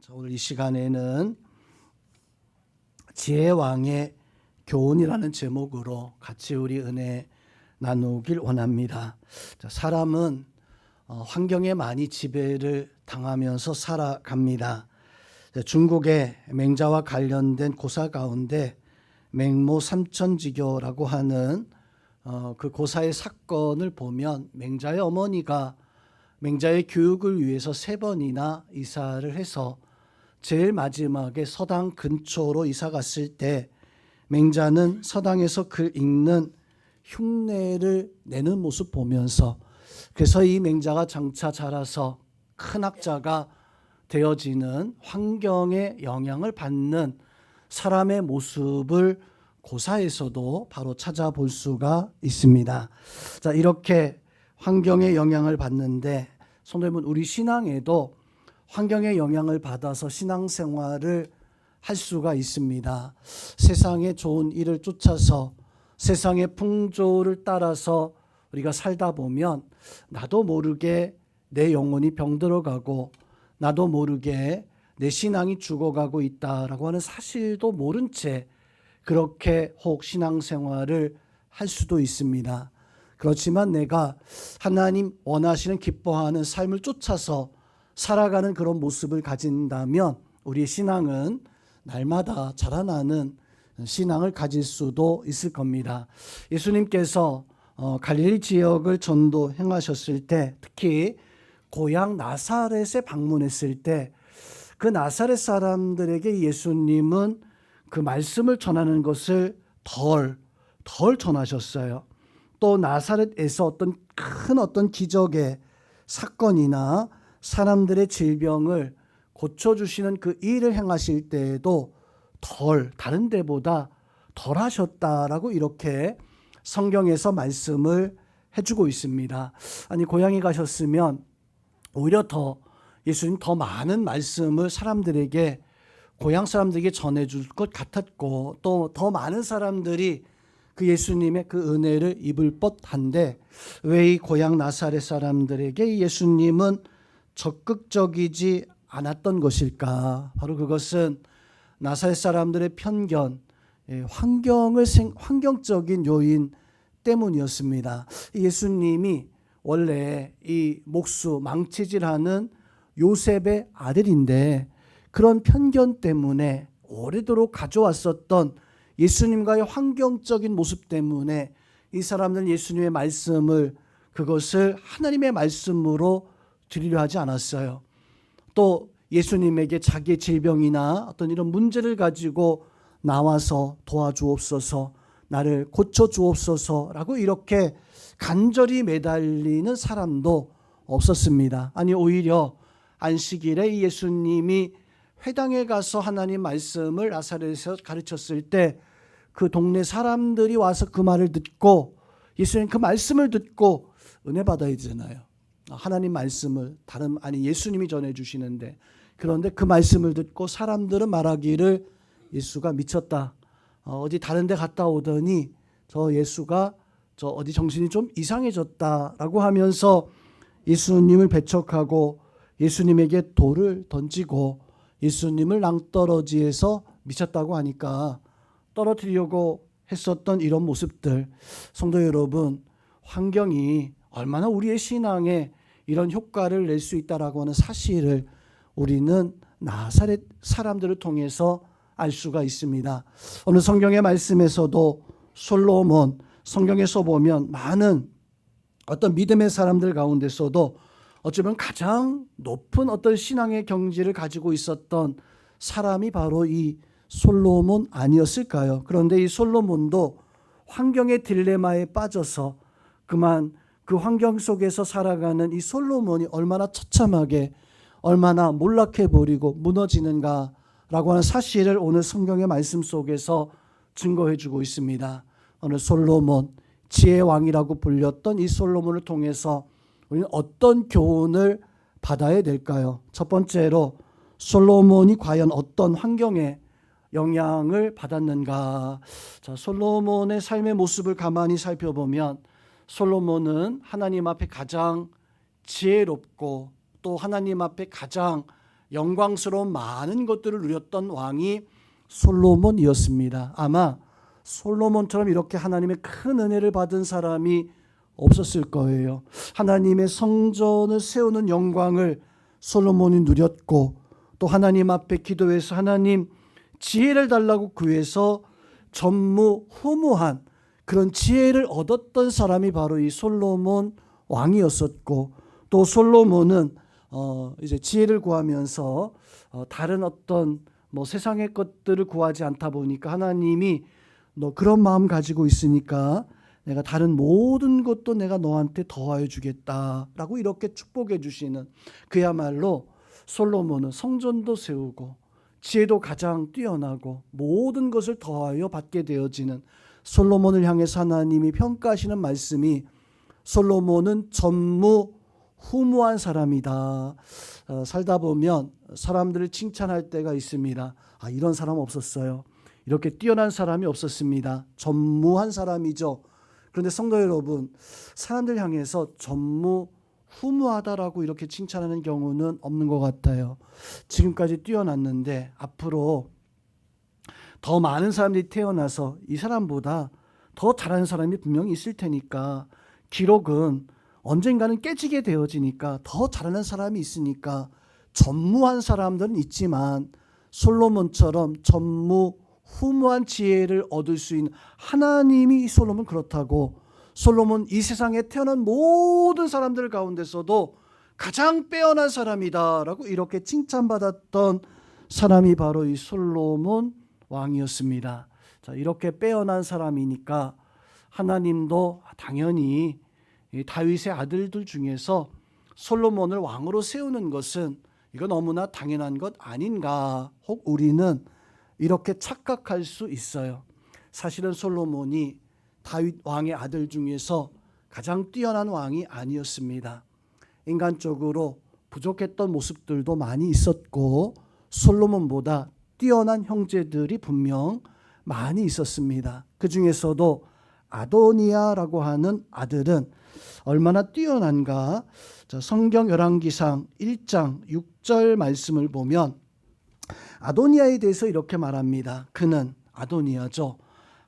오늘 이 시간에는 지혜왕의 교훈이라는 제목으로 같이 우리 은혜 나누길 원합니다. 사람은 환경에 많이 지배를 당하면서 살아갑니다. 중국의 맹자와 관련된 고사 가운데 맹모 삼천지교라고 하는 그 고사의 사건을 보면 맹자의 어머니가 맹자의 교육을 위해서 3번이나 이사를 해서 제일 마지막에 서당 근처로 이사 갔을 때 맹자는 서당에서 글 읽는 흉내를 내는 모습 보면서, 그래서 이 맹자가 장차 자라서 큰 학자가 되어지는 환경의 영향을 받는 사람의 모습을 고사에서도 바로 찾아볼 수가 있습니다. 자, 이렇게 환경의 영향을 받는데, 성도 여러분, 우리 신앙에도 환경의 영향을 받아서 신앙생활을 할 수가 있습니다. 세상의 좋은 일을 쫓아서 세상의 풍조를 따라서 우리가 살다 보면 나도 모르게 내 영혼이 병들어가고 나도 모르게 내 신앙이 죽어가고 있다라고 하는 사실도 모른 채 그렇게 혹 신앙생활을 할 수도 있습니다. 그렇지만 내가 하나님 원하시는 기뻐하는 삶을 쫓아서 살아가는 그런 모습을 가진다면 우리의 신앙은 날마다 자라나는 신앙을 가질 수도 있을 겁니다. 예수님께서 갈릴리 지역을 전도 행하셨을 때, 특히 고향 나사렛에 방문했을 때 그 나사렛 사람들에게 예수님은 그 말씀을 전하는 것을 덜 전하셨어요. 또 나사렛에서 어떤 기적의 사건이나 사람들의 질병을 고쳐주시는 그 일을 행하실 때에도 다른 데보다 덜 하셨다라고 이렇게 성경에서 말씀을 해주고 있습니다. 아니, 고향에 가셨으면 오히려 예수님 더 많은 말씀을 사람들에게, 고향 사람들에게 전해줄 것 같았고, 또 더 많은 사람들이 그 예수님의 그 은혜를 입을 법한데 왜 이 고향 나사렛 사람들에게 예수님은 적극적이지 않았던 것일까? 바로 그것은 나사렛 사람들의 편견, 환경적인 요인 때문이었습니다. 예수님이 원래 이 목수 망치질하는 요셉의 아들인데 그런 편견 때문에 오래도록 가져왔었던 예수님과의 환경적인 모습 때문에 이 사람들은 예수님의 말씀을, 그것을 하나님의 말씀으로 드리려 하지 않았어요. 또 예수님에게 자기의 질병이나 어떤 이런 문제를 가지고 나와서 도와주옵소서, 나를 고쳐주옵소서라고 이렇게 간절히 매달리는 사람도 없었습니다. 아니, 오히려 안식일에 이 예수님이 회당에 가서 하나님 말씀을 나사렛에서 가르쳤을 때 그 동네 사람들이 와서 그 말을 듣고, 예수님 그 말씀을 듣고 은혜 받아야 되잖아요. 하나님 말씀을 예수님이 전해주시는데, 그런데 그 말씀을 듣고 사람들은 말하기를 예수가 미쳤다. 어디 다른 데 갔다 오더니 예수가 어디 정신이 좀 이상해졌다라고 하면서 예수님을 배척하고 예수님에게 돌을 던지고 예수님을 낭떠러지에서 미쳤다고 하니까 떨어뜨리려고 했었던 이런 모습들, 성도 여러분, 환경이 얼마나 우리의 신앙에 이런 효과를 낼 수 있다라고 하는 사실을 우리는 나사렛 사람들을 통해서 알 수가 있습니다. 오늘 성경의 말씀에서도 솔로몬, 성경에서 보면 많은 어떤 믿음의 사람들 가운데서도 어쩌면 가장 높은 어떤 신앙의 경지를 가지고 있었던 사람이 바로 이 솔로몬 아니었을까요? 그런데 이 솔로몬도 환경의 딜레마에 빠져서 그만 그 환경 속에서 살아가는 이 솔로몬이 얼마나 처참하게, 얼마나 몰락해버리고 무너지는가라고 하는 사실을 오늘 성경의 말씀 속에서 증거해 주고 있습니다. 오늘 솔로몬, 지혜의 왕이라고 불렸던 이 솔로몬을 통해서 우리는 어떤 교훈을 받아야 될까요? 첫 번째로 솔로몬이 과연 어떤 환경에 영향을 받았는가? 자, 솔로몬의 삶의 모습을 가만히 살펴보면 솔로몬은 하나님 앞에 가장 지혜롭고 또 하나님 앞에 가장 영광스러운 많은 것들을 누렸던 왕이 솔로몬이었습니다. 아마 솔로몬처럼 이렇게 하나님의 큰 은혜를 받은 사람이 없었을 거예요. 하나님의 성전을 세우는 영광을 솔로몬이 누렸고, 또 하나님 앞에 기도해서 하나님 지혜를 달라고 구해서 전무후무한 그런 지혜를 얻었던 사람이 바로 이 솔로몬 왕이었었고, 또 솔로몬은 이제 지혜를 구하면서 다른 어떤 세상의 것들을 구하지 않다 보니까 하나님이 너 그런 마음 가지고 있으니까 내가 다른 모든 것도 내가 너한테 더하여 주겠다라고 이렇게 축복해 주시는, 그야말로 솔로몬은 성전도 세우고 지혜도 가장 뛰어나고 모든 것을 더하여 받게 되어지는 솔로몬을 향해서 하나님이 평가하시는 말씀이 솔로몬은 전무후무한 사람이다. 살다 보면 사람들을 칭찬할 때가 있습니다. 이런 사람 없었어요. 이렇게 뛰어난 사람이 없었습니다. 전무한 사람이죠. 그런데 성도 여러분, 사람들 향해서 전무후무하다라고 이렇게 칭찬하는 경우는 없는 것 같아요. 지금까지 뛰어났는데 앞으로 더 많은 사람들이 태어나서 이 사람보다 더 잘하는 사람이 분명히 있을 테니까, 기록은 언젠가는 깨지게 되어지니까 더 잘하는 사람이 있으니까 전무한 사람들은 있지만 솔로몬처럼 전무후무한 지혜를 얻을 수 있는 하나님이 솔로몬 그렇다고, 솔로몬 이 세상에 태어난 모든 사람들 가운데서도 가장 빼어난 사람이다라고 이렇게 칭찬받았던 사람이 바로 이 솔로몬 왕이었습니다. 자, 이렇게 빼어난 사람이니까 하나님도 당연히 이 다윗의 아들들 중에서 솔로몬을 왕으로 세우는 것은 이거 너무나 당연한 것 아닌가, 혹 우리는 이렇게 착각할 수 있어요. 사실은 솔로몬이 다윗 왕의 아들 중에서 가장 뛰어난 왕이 아니었습니다. 인간적으로 부족했던 모습들도 많이 있었고 솔로몬보다 뛰어난 형제들이 분명 많이 있었습니다. 그 중에서도 아도니아라고 하는 아들은 얼마나 뛰어난가, 성경 열왕기상 1장 6절 말씀을 보면 아도니아에 대해서 이렇게 말합니다. 그는, 아도니아죠,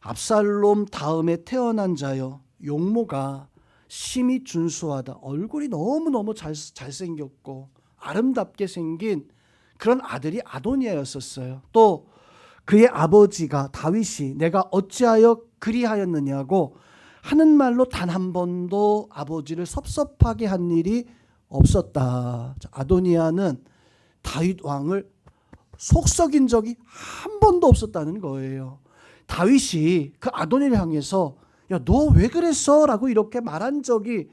압살롬 다음에 태어난 자요, 용모가 심히 준수하다. 얼굴이 너무너무 잘생겼고 아름답게 생긴 그런 아들이 아도니아였었어요. 또 그의 아버지가 다윗이 내가 어찌하여 그리하였느냐고 하는 말로 단 한 번도 아버지를 섭섭하게 한 일이 없었다. 아도니아는 다윗 왕을 속썩인 적이 한 번도 없었다는 거예요. 다윗이 그 아도니를 향해서 야, 너 왜 그랬어? 라고 이렇게 말한 적이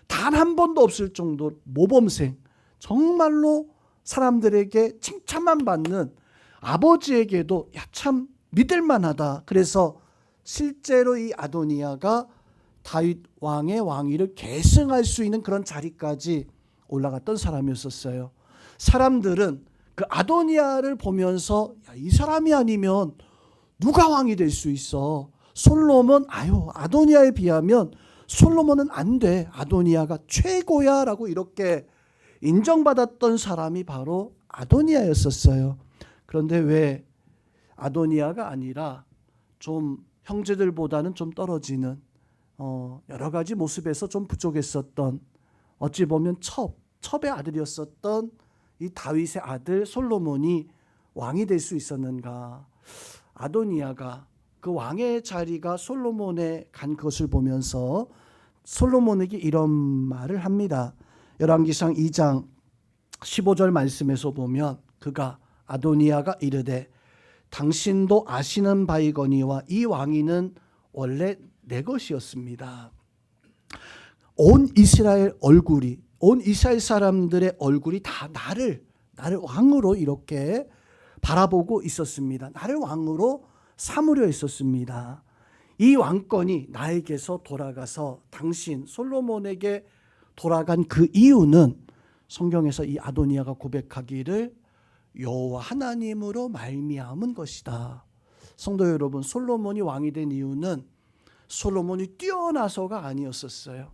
단 한 번도 없을 정도로 모범생, 정말로 사람들에게 칭찬만 받는 아버지에게도 야, 참 믿을만하다. 그래서 실제로 이 아도니아가 다윗 왕의 왕위를 계승할 수 있는 그런 자리까지 올라갔던 사람이었었어요. 사람들은 그 아도니아를 보면서 야, 이 사람이 아니면 누가 왕이 될 수 있어? 솔로몬, 아도니아에 비하면 솔로몬은 안 돼. 아도니아가 최고야 라고 이렇게 인정받았던 사람이 바로 아도니아였었어요. 그런데 왜 아도니아가 아니라 좀 형제들보다는 좀 떨어지는 여러 가지 모습에서 좀 부족했었던, 어찌 보면 첩의 아들이었었던 이 다윗의 아들 솔로몬이 왕이 될 수 있었는가? 아도니아가 그 왕의 자리가 솔로몬에 간 것을 보면서 솔로몬에게 이런 말을 합니다. 열왕기상 2장 15절 말씀에서 보면 그가, 아도니아가 이르되 당신도 아시는 바이거니와 이 왕위는 원래 내 것이었습니다. 온 이스라엘 사람들의 얼굴이 다 나를 왕으로 이렇게 바라보고 있었습니다. 나를 왕으로 삼으려 했었습니다. 이 왕권이 나에게서 돌아가서 당신 솔로몬에게 돌아간 그 이유는 성경에서 이 아도니아가 고백하기를 여호와 하나님으로 말미암은 것이다. 성도 여러분, 솔로몬이 왕이 된 이유는 솔로몬이 뛰어나서가 아니었었어요.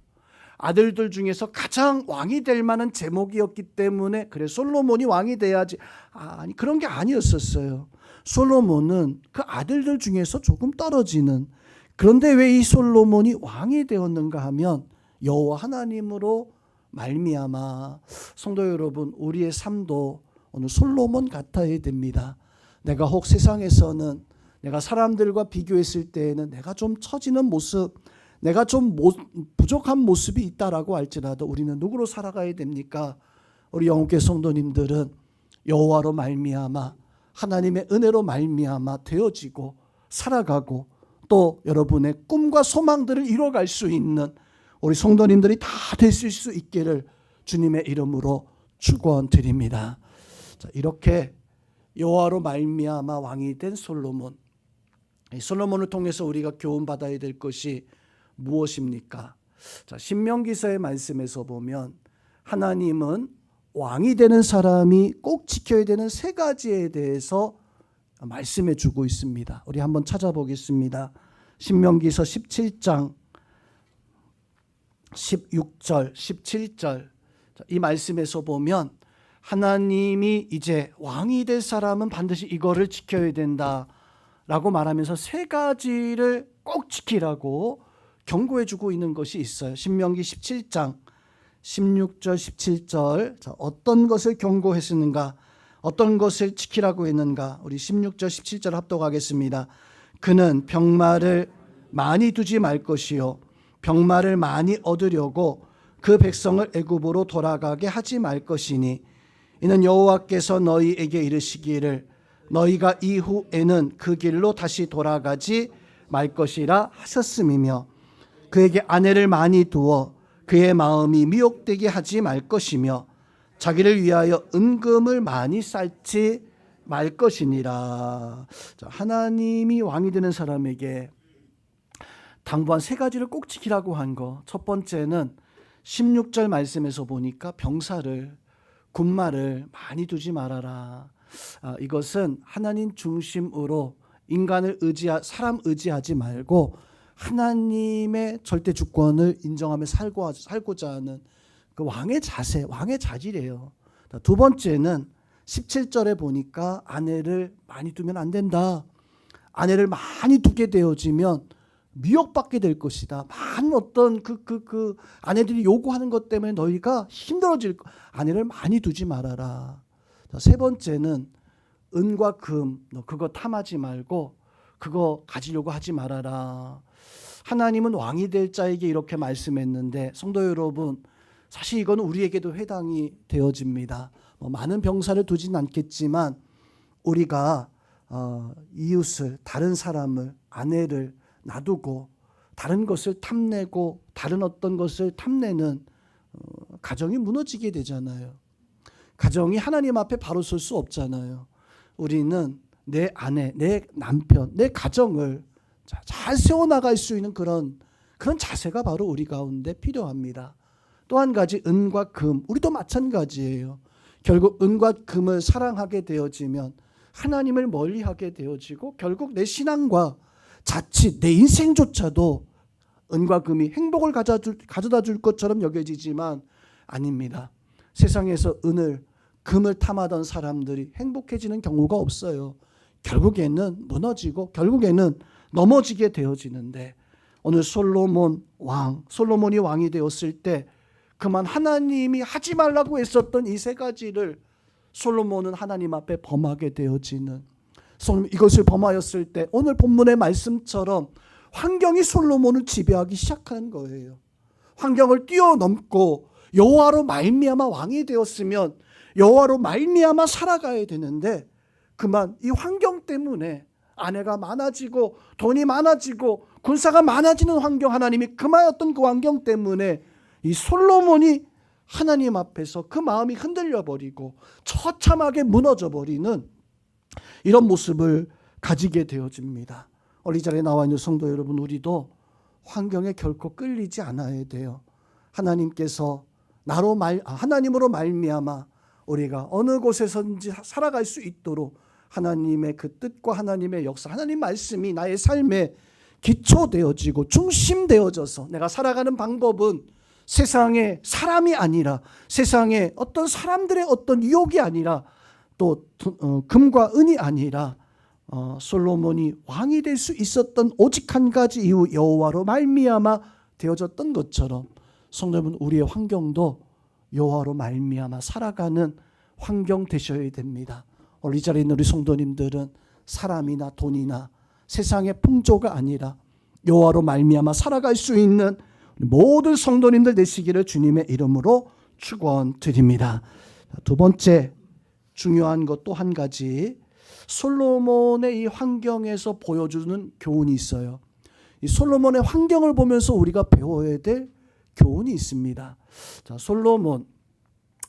아들들 중에서 가장 왕이 될 만한 제목이었기 때문에 그래 솔로몬이 왕이 돼야지. 아니 그런 게 아니었었어요. 솔로몬은 그 아들들 중에서 조금 떨어지는, 그런데 왜 이 솔로몬이 왕이 되었는가 하면 여호와 하나님으로 말미암아. 성도 여러분, 우리의 삶도 오늘 솔로몬 같아야 됩니다. 내가 혹 세상에서는 내가 사람들과 비교했을 때에는 내가 좀 처지는 모습, 내가 좀 부족한 모습이 있다라고 할지라도 우리는 누구로 살아가야 됩니까? 우리 영혼교회 성도님들은 여호와로 말미암아 하나님의 은혜로 말미암아 되어지고 살아가고 또 여러분의 꿈과 소망들을 이뤄갈 수 있는 우리 성도님들이 다 되실 수 있기를 주님의 이름으로 축원드립니다. 자, 이렇게 여호와로 말미암아 왕이 된 솔로몬, 이 솔로몬을 통해서 우리가 교훈받아야 될 것이 무엇입니까? 자, 신명기서의 말씀에서 보면 하나님은 왕이 되는 사람이 꼭 지켜야 되는 세 가지에 대해서 말씀해 주고 있습니다. 우리 한번 찾아보겠습니다. 신명기서 17장 16절 17절 이 말씀에서 보면 하나님이 이제 왕이 될 사람은 반드시 이거를 지켜야 된다라고 말하면서 세 가지를 꼭 지키라고 경고해 주고 있는 것이 있어요. 신명기 17장 16절 17절 자, 어떤 것을 경고했는가, 어떤 것을 지키라고 했는가. 우리 16절 17절 합독하겠습니다. 그는 병마를 많이 두지 말 것이요 병마를 많이 얻으려고 그 백성을 애굽으로 돌아가게 하지 말 것이니 이는 여호와께서 너희에게 이르시기를 너희가 이후에는 그 길로 다시 돌아가지 말 것이라 하셨음이며 그에게 아내를 많이 두어 그의 마음이 미혹되게 하지 말 것이며 자기를 위하여 은금을 많이 쌓지 말 것이니라. 하나님이 왕이 되는 사람에게 당부한 세 가지를 꼭 지키라고 한 거. 첫 번째는 16절 말씀에서 보니까 병사를, 군마를 많이 두지 말아라. 이것은 하나님 중심으로 인간을 사람 의지하지 말고 하나님의 절대 주권을 인정하며 살고자 하는 그 왕의 자세, 왕의 자질이에요. 두 번째는 17절에 보니까 아내를 많이 두면 안 된다. 아내를 많이 두게 되어지면 미혹받게 될 것이다. 많은 어떤 그 아내들이 요구하는 것 때문에 너희가 힘들어질 거. 아내를 많이 두지 말아라. 세 번째는 은과 금, 너 그거 탐하지 말고 그거 가지려고 하지 말아라. 하나님은 왕이 될 자에게 이렇게 말씀했는데 성도 여러분, 사실 이건 우리에게도 해당이 되어집니다. 많은 병사를 두진 않겠지만 우리가 이웃을, 다른 사람을, 아내를 놔두고 다른 것을 탐내고 다른 어떤 것을 탐내는 가정이 무너지게 되잖아요. 가정이 하나님 앞에 바로 설 수 없잖아요. 우리는 내 아내, 내 남편, 내 가정을 잘 세워나갈 수 있는 그런 자세가 바로 우리 가운데 필요합니다. 또 한 가지 은과 금, 우리도 마찬가지예요. 결국 은과 금을 사랑하게 되어지면 하나님을 멀리하게 되어지고 결국 내 신앙과 자칫 내 인생조차도 은과 금이 행복을 가져다 줄 것처럼 여겨지지만 아닙니다. 세상에서 은을, 금을 탐하던 사람들이 행복해지는 경우가 없어요. 결국에는 무너지고 결국에는 넘어지게 되어지는데 오늘 솔로몬이 왕이 되었을 때 그만 하나님이 하지 말라고 했었던 이 세 가지를 솔로몬은 하나님 앞에 범하게 되어지는, 이것을 범하였을 때 오늘 본문의 말씀처럼 환경이 솔로몬을 지배하기 시작한 거예요. 환경을 뛰어넘고 여호와로 말미암아 왕이 되었으면 여호와로 말미암아 살아가야 되는데 그만 이 환경 때문에 아내가 많아지고 돈이 많아지고 군사가 많아지는 환경, 하나님이 금하였던 그 환경 때문에 이 솔로몬이 하나님 앞에서 그 마음이 흔들려 버리고 처참하게 무너져 버리는 이런 모습을 가지게 되어집니다. 우리 자리에 나와 있는 성도 여러분, 우리도 환경에 결코 끌리지 않아야 돼요. 하나님께서 하나님으로 말미암아 우리가 어느 곳에서든지 살아갈 수 있도록 하나님의 그 뜻과 하나님의 역사, 하나님 말씀이 나의 삶에 기초되어지고 중심되어져서 내가 살아가는 방법은 세상의 사람이 아니라, 세상의 어떤 사람들의 어떤 유혹이 아니라, 또 금과 은이 아니라 솔로몬이 왕이 될 수 있었던 오직 한 가지 이유, 여호와로 말미암아 되어졌던 것처럼 성도 여러분, 우리의 환경도 여호와로 말미암아 살아가는 환경 되셔야 됩니다. 오늘 이 자리에 있는 우리 성도님들은 사람이나 돈이나 세상의 풍조가 아니라 여호와로 말미암아 살아갈 수 있는 모든 성도님들 되시기를 주님의 이름으로 축원드립니다. 두 번째 중요한 것 또 한 가지, 솔로몬의 이 환경에서 보여주는 교훈이 있어요. 이 솔로몬의 환경을 보면서 우리가 배워야 될 교훈이 있습니다. 자, 솔로몬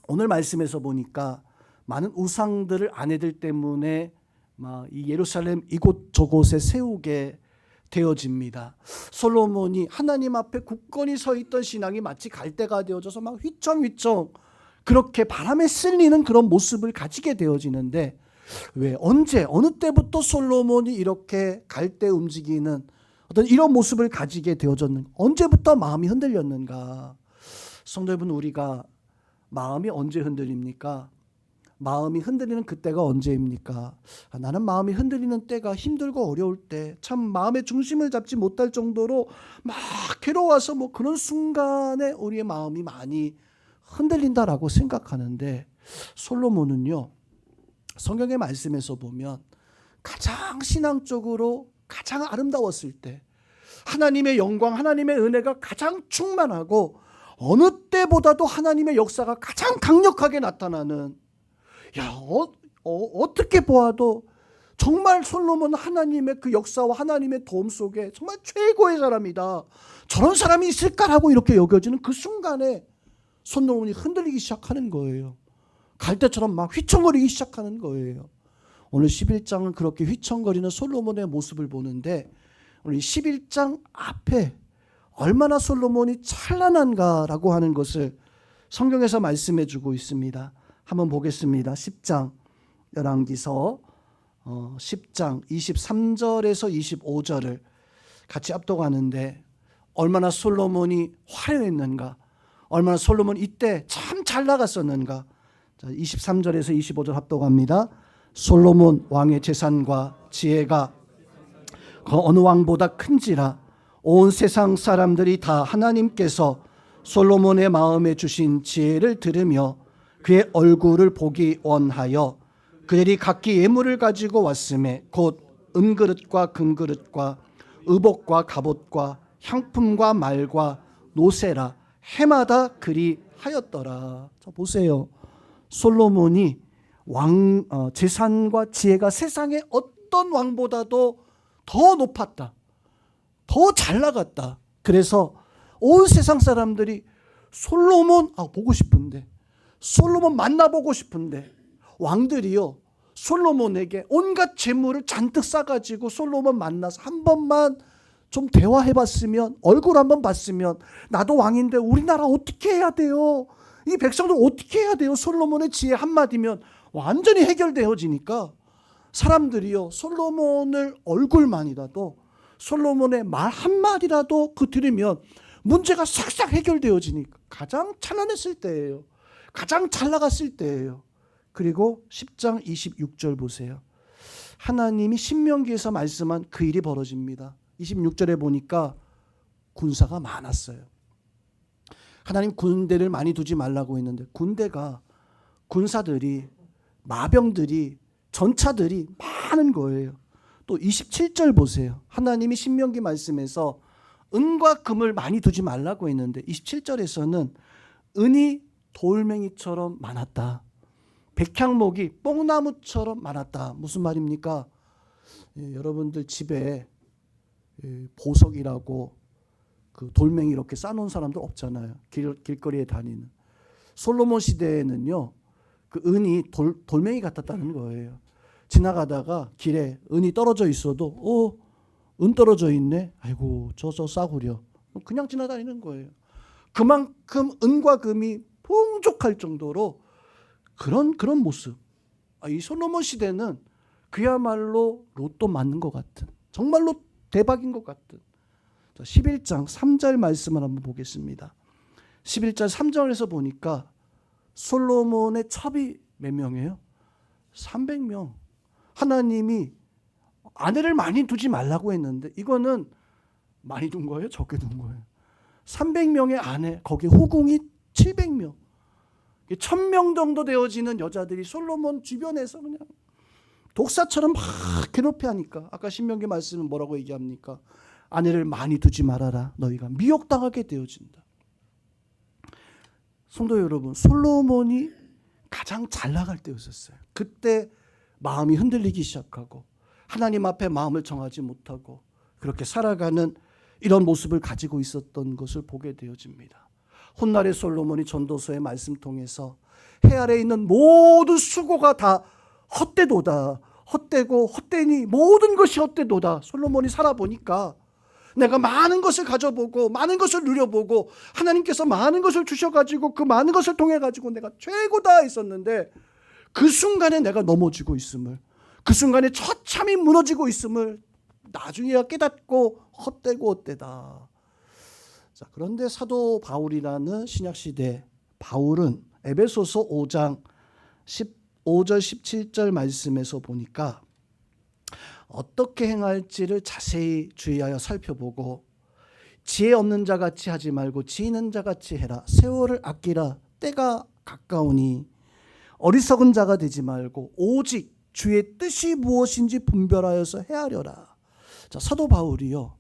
오늘 말씀에서 보니까 많은 우상들을 아내들 때문에 막 이 예루살렘 이곳저곳에 세우게 되어집니다. 솔로몬이 하나님 앞에 굳건히 서 있던 신앙이 마치 갈대가 되어져서 막 휘청휘청 그렇게 바람에 쓸리는 그런 모습을 가지게 되어지는데, 왜 언제 어느 때부터 솔로몬이 이렇게 갈대 움직이는 어떤 이런 모습을 가지게 되어졌는가? 언제부터 마음이 흔들렸는가? 성도 여러분, 우리가 마음이 언제 흔들립니까? 마음이 흔들리는 그때가 언제입니까? 나는 마음이 흔들리는 때가 힘들고 어려울 때, 참 마음의 중심을 잡지 못할 정도로 막 괴로워서 뭐 그런 순간에 우리의 마음이 많이 흔들린다라고 생각하는데, 솔로몬은요, 성경의 말씀에서 보면 가장 신앙적으로 가장 아름다웠을 때, 하나님의 영광, 하나님의 은혜가 가장 충만하고 어느 때보다도 하나님의 역사가 가장 강력하게 나타나는, 어떻게 보아도 정말 솔로몬 하나님의 그 역사와 하나님의 도움 속에 정말 최고의 사람이다, 저런 사람이 있을까라고 이렇게 여겨지는 그 순간에 솔로몬이 흔들리기 시작하는 거예요. 갈대처럼 막 휘청거리기 시작하는 거예요. 오늘 11장은 그렇게 휘청거리는 솔로몬의 모습을 보는데, 오늘 11장 앞에 얼마나 솔로몬이 찬란한가라고 하는 것을 성경에서 말씀해 주고 있습니다. 한번 보겠습니다. 10장 열왕기서 10장 23절에서 25절을 같이 압독하는데, 얼마나 솔로몬이 화려했는가, 얼마나 솔로몬 이때 참 잘 나갔었는가. 23절에서 25절 합독합니다. 솔로몬 왕의 재산과 지혜가 그 어느 왕보다 큰지라 온 세상 사람들이 다 하나님께서 솔로몬의 마음에 주신 지혜를 들으며 그의 얼굴을 보기 원하여 그들이 각기 예물을 가지고 왔음에 곧 은그릇과 금그릇과 의복과 갑옷과 향품과 말과 노새라 해마다 그리 하였더라. 자, 보세요. 솔로몬이 재산과 지혜가 세상의 어떤 왕보다도 더 높았다, 더 잘 나갔다. 그래서 온 세상 사람들이 솔로몬 보고 싶은데, 솔로몬 만나보고 싶은데, 왕들이요 솔로몬에게 온갖 재물을 잔뜩 싸가지고 솔로몬 만나서 한 번만 좀 대화해봤으면, 얼굴 한번 봤으면, 나도 왕인데 우리나라 어떻게 해야 돼요? 이 백성들 어떻게 해야 돼요? 솔로몬의 지혜 한마디면 완전히 해결되어지니까 사람들이요 솔로몬을 얼굴만이라도, 솔로몬의 말 한마디라도 그 들으면 문제가 싹싹 해결되어지니까 가장 찬란했을 때예요. 가장 잘 나갔을 때예요. 그리고 10장 26절 보세요. 하나님이 신명기에서 말씀한 그 일이 벌어집니다. 26절에 보니까 군사가 많았어요. 하나님 군대를 많이 두지 말라고 했는데, 군대가, 군사들이, 마병들이, 전차들이 많은 거예요. 또 27절 보세요. 하나님이 신명기 말씀에서 은과 금을 많이 두지 말라고 했는데 27절에서는 은이 돌멩이처럼 많았다, 백향목이 뽕나무처럼 많았다. 무슨 말입니까? 여러분들 집에 보석이라고 그 돌멩이 이렇게 쌓아놓은 사람들 없잖아요. 길거리에 다니는. 솔로몬 시대에는요 그 은이 돌멩이 같았다는 거예요. 지나가다가 길에 은이 떨어져 있어도 은 떨어져 있네, 아이고 저 싸구려, 그냥 지나다니는 거예요. 그만큼 은과 금이 풍족할 정도로 그런 모습. 이 솔로몬 시대는 그야말로 로또 맞는 것 같은, 정말로 대박인 것 같은. 11장 3절 말씀을 한번 보겠습니다. 11절 3절에서 보니까 솔로몬의 첩이 몇 명이에요? 300명. 하나님이 아내를 많이 두지 말라고 했는데 이거는 많이 둔 거예요? 적게 둔 거예요? 300명의 아내, 거기에 후궁이 700명. 1000명 정도 되어지는 여자들이 솔로몬 주변에서 그냥 독사처럼 막 괴롭혀하니까 아까 신명기 말씀은 뭐라고 얘기합니까? 아내를 많이 두지 말아라. 너희가 미혹당하게 되어진다. 성도 여러분, 솔로몬이 가장 잘 나갈 때였었어요. 그때 마음이 흔들리기 시작하고 하나님 앞에 마음을 정하지 못하고 그렇게 살아가는 이런 모습을 가지고 있었던 것을 보게 되어집니다. 훗날의 솔로몬이 전도서의 말씀 통해서 해 아래에 있는 모든 수고가 다 헛되도다. 헛되고 헛되니 모든 것이 헛되도다. 솔로몬이 살아보니까 내가 많은 것을 가져보고 많은 것을 누려보고 하나님께서 많은 것을 주셔가지고 그 많은 것을 통해가지고 내가 최고다 했었는데 그 순간에 내가 넘어지고 있음을, 그 순간에 처참히 무너지고 있음을 나중에야 깨닫고 헛되고 헛되다. 자, 그런데 사도 바울이라는 신약시대 바울은 에베소서 5장 15절 17절 말씀에서 보니까 어떻게 행할지를 자세히 주의하여 살펴보고 지혜 없는 자같이 하지 말고 지혜 있는 자같이 해라. 세월을 아끼라. 때가 가까우니 어리석은 자가 되지 말고 오직 주의 뜻이 무엇인지 분별하여서 헤아려라. 자, 사도 바울이요,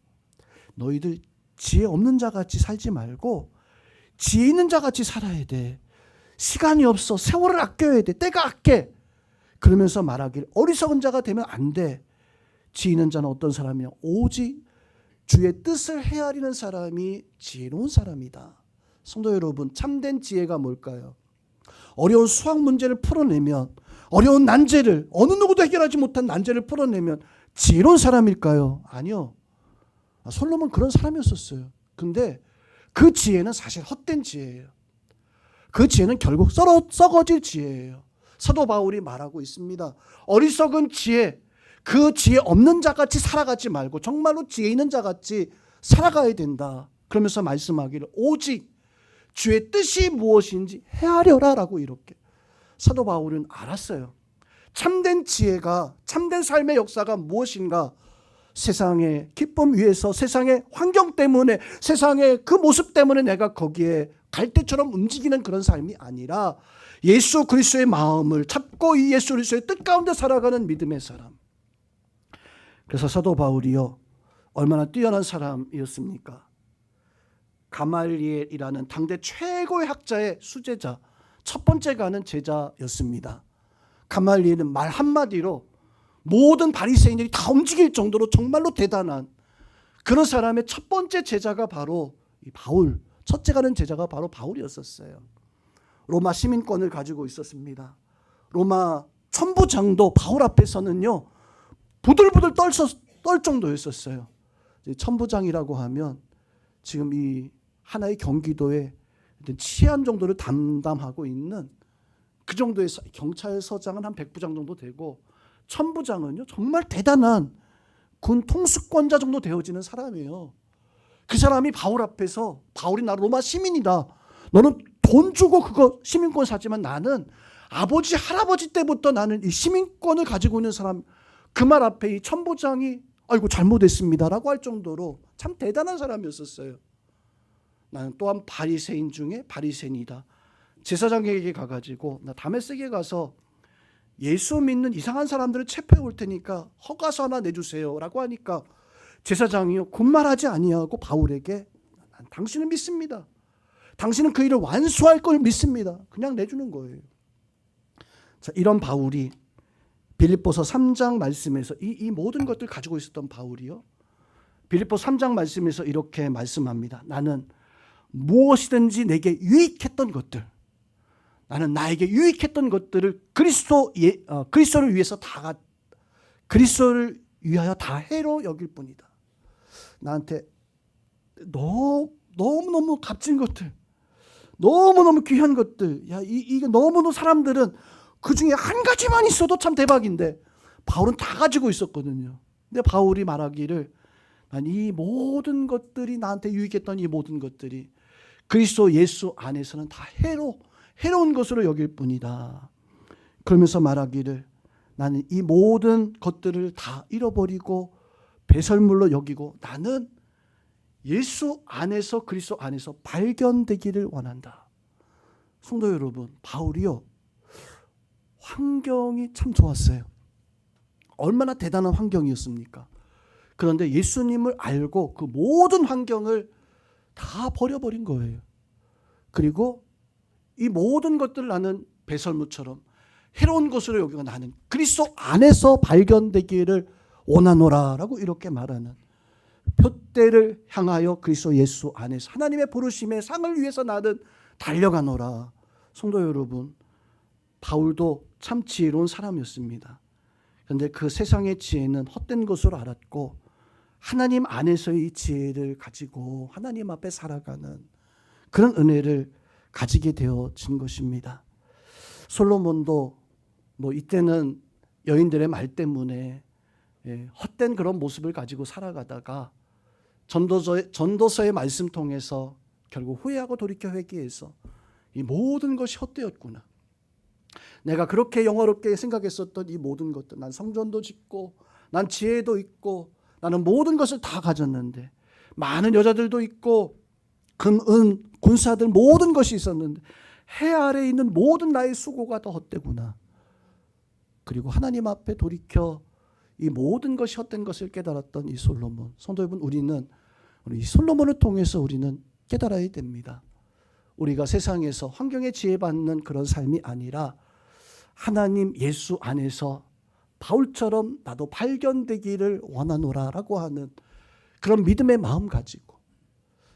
너희들 지혜 없는 자같이 살지 말고 지혜 있는 자같이 살아야 돼. 시간이 없어. 세월을 아껴야 돼. 때가 아껴. 그러면서 말하길 어리석은 자가 되면 안 돼. 지혜 있는 자는 어떤 사람이냐? 오직 주의 뜻을 헤아리는 사람이 지혜로운 사람이다. 성도 여러분, 참된 지혜가 뭘까요? 어려운 수학 문제를 풀어내면, 어려운 난제를, 어느 누구도 해결하지 못한 난제를 풀어내면 지혜로운 사람일까요? 아니요. 솔로몬 그런 사람이었었어요. 근데 그 지혜는 사실 헛된 지혜예요. 그 지혜는 결국 썩어질 지혜예요. 사도 바울이 말하고 있습니다. 어리석은 지혜, 그 지혜 없는 자같이 살아가지 말고 정말로 지혜 있는 자같이 살아가야 된다. 그러면서 말씀하기를 오직 주의 뜻이 무엇인지 헤아려라 라고 이렇게. 사도 바울은 알았어요. 참된 지혜가, 참된 삶의 역사가 무엇인가. 세상의 기쁨 위에서, 세상의 환경 때문에, 세상의 그 모습 때문에 내가 거기에 갈대처럼 움직이는 그런 삶이 아니라 예수 그리스도의 마음을 찾고 이 예수 그리스도의 뜻 가운데 살아가는 믿음의 사람. 그래서 사도 바울이요, 얼마나 뛰어난 사람이었습니까? 가말리엘이라는 당대 최고의 학자의 수제자, 첫 번째 가는 제자였습니다. 가말리엘은 말 한마디로 모든 바리새인들이 다 움직일 정도로 정말로 대단한 그런 사람의 첫 번째 제자가 바로 이 바울, 첫째 가는 제자가 바로 바울이었었어요. 로마 시민권을 가지고 있었습니다. 로마 천부장도 바울 앞에서는요 부들부들 떨 정도였었어요. 천부장이라고 하면 지금 이 하나의 경기도의 치안 정도를 담당하고 있는 그 정도의 경찰서장은 한 100부장 정도 되고 천부장은요 정말 대단한 군 통수권자 정도 되어지는 사람이에요. 그 사람이 바울 앞에서 바울이 나 로마 시민이다. 너는 돈 주고 그거 시민권 사지만 나는 아버지 할아버지 때부터 나는 이 시민권을 가지고 있는 사람. 그 말 앞에 이 천부장이 아이고 잘못했습니다라고 할 정도로 참 대단한 사람이었었어요. 나는 또한 바리새인 중에 바리새인이다. 제사장에게 가가지고 나 다메섹에 가서 예수 믿는 이상한 사람들을 체포해 올 테니까 허가서 하나 내주세요라고 하니까 제사장이요 군말하지 아니하고 바울에게 당신을 믿습니다. 당신은 그 일을 완수할 걸 믿습니다. 그냥 내주는 거예요. 자, 이런 바울이 빌립보서 3장 말씀에서 이 모든 것들 가지고 있었던 바울이요, 빌립보 3장 말씀에서 이렇게 말씀합니다. 나는 무엇이든지 내게 유익했던 것들, 나는 나에게 유익했던 것들을 그리스도를 위해서 그리스도를 위하여 다 해로 여길 뿐이다. 나한테 너무너무 값진 것들, 너무너무 귀한 것들, 야, 이게 너무너무 사람들은 그 중에 한 가지만 있어도 참 대박인데 바울은 다 가지고 있었거든요. 근데 바울이 말하기를 난 이 모든 것들이 나한테 유익했던 이 모든 것들이 그리스도 예수 안에서는 다 해로운 것으로 여길 뿐이다. 그러면서 말하기를 나는 이 모든 것들을 다 잃어버리고 배설물로 여기고 나는 예수 안에서 그리스도 안에서 발견되기를 원한다. 성도 여러분, 바울이요, 환경이 참 좋았어요. 얼마나 대단한 환경이었습니까? 그런데 예수님을 알고 그 모든 환경을 다 버려버린 거예요. 그리고 이 모든 것들을 나는 배설물처럼 해로운 것으로 여기고 나는 그리스도 안에서 발견되기를 원하노라 라고 이렇게 말하는, 표대를 향하여 그리스도 예수 안에서 하나님의 부르심의 상을 위해서 나는 달려가노라. 성도 여러분, 바울도 참 지혜로운 사람이었습니다. 그런데 그 세상의 지혜는 헛된 것으로 알았고 하나님 안에서의 이 지혜를 가지고 하나님 앞에 살아가는 그런 은혜를 가지게 되어진 것입니다. 솔로몬도 이때는 여인들의 말 때문에 헛된 그런 모습을 가지고 살아가다가 전도서의 말씀 통해서 결국 후회하고 돌이켜 회개해서 이 모든 것이 헛되었구나. 내가 그렇게 영화롭게 생각했었던 이 모든 것들, 난 성전도 짓고 난 지혜도 있고 나는 모든 것을 다 가졌는데, 많은 여자들도 있고 금, 은, 군사들 모든 것이 있었는데 해 아래에 있는 모든 나의 수고가 다 헛되구나. 그리고 하나님 앞에 돌이켜 이 모든 것이 헛된 것을 깨달았던 이 솔로몬. 성도 여러분, 우리는 이 솔로몬을 통해서 우리는 깨달아야 됩니다. 우리가 세상에서 환경에 지혜받는 그런 삶이 아니라 하나님 예수 안에서 바울처럼 나도 발견되기를 원하노라라고 하는 그런 믿음의 마음 가지고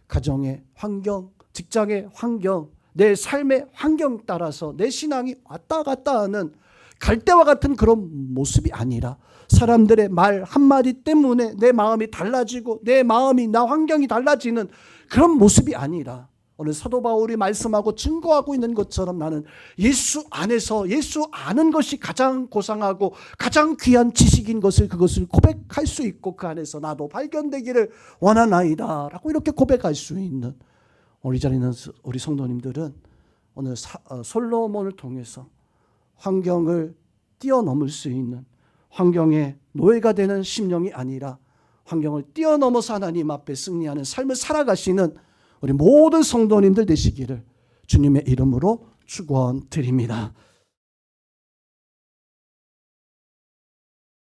가정의 환경, 직장의 환경, 내 삶의 환경 따라서 내 신앙이 왔다 갔다 하는 갈대와 같은 그런 모습이 아니라 사람들의 말 한마디 때문에 내 마음이 달라지고 내 마음이 나 환경이 달라지는 그런 모습이 아니라 오늘 사도 바울이 말씀하고 증거하고 있는 것처럼 나는 예수 안에서 예수 아는 것이 가장 고상하고 가장 귀한 지식인 것을 그것을 고백할 수 있고 그 안에서 나도 발견되기를 원하나이다 라고 이렇게 고백할 수 있는 우리 자리에 있는 우리 성도님들은 오늘 솔로몬을 통해서 환경을 뛰어넘을 수 있는 환경의 노예가 되는 심령이 아니라 환경을 뛰어넘어서 하나님 앞에 승리하는 삶을 살아가시는 우리 모든 성도님들 되시기를 주님의 이름으로 축원드립니다.